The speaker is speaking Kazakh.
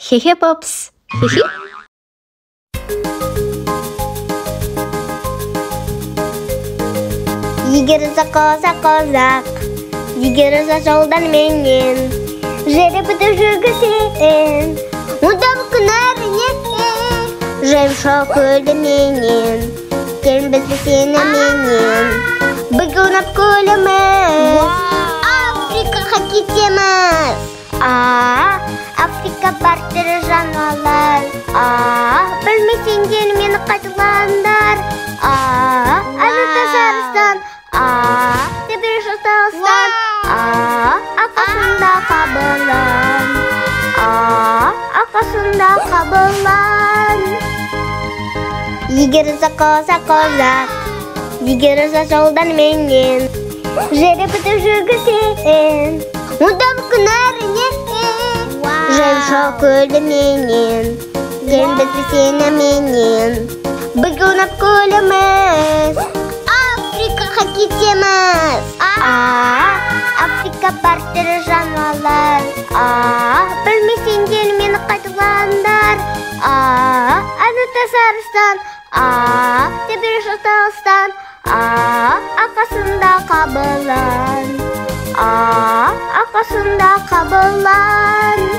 Хе-хе, Попс. Хе-хе. Егерza kozak, егерza жолдан менен, жері бұды жүргізетін, мұда бүкінар неткен, жемшо көлді менен, келбізді сені менен, бүгін ап көліміз, Африкаға кетеміз. Африка бартыры жаңалар, білмесеңдер мені қайтыландар, Азыта Шарыстан, Тебір Шосталыстан, Ақасында қабылан, Ақасында қабылан. Егерza kozak, егерza жолдан менен, жері бұды жүргізетін, мұда бүкінар неткен, жемшо көлді менен, келбізді сені менен, бүгін ап көліміз, Африкаға кетеміз. Африка бартыры жаңалар, білмесеңдер мені қайтыландар, Азыта Шарыстан, Тебір Шосталыстан, Ақасында қабылан, Ақасында қабылан.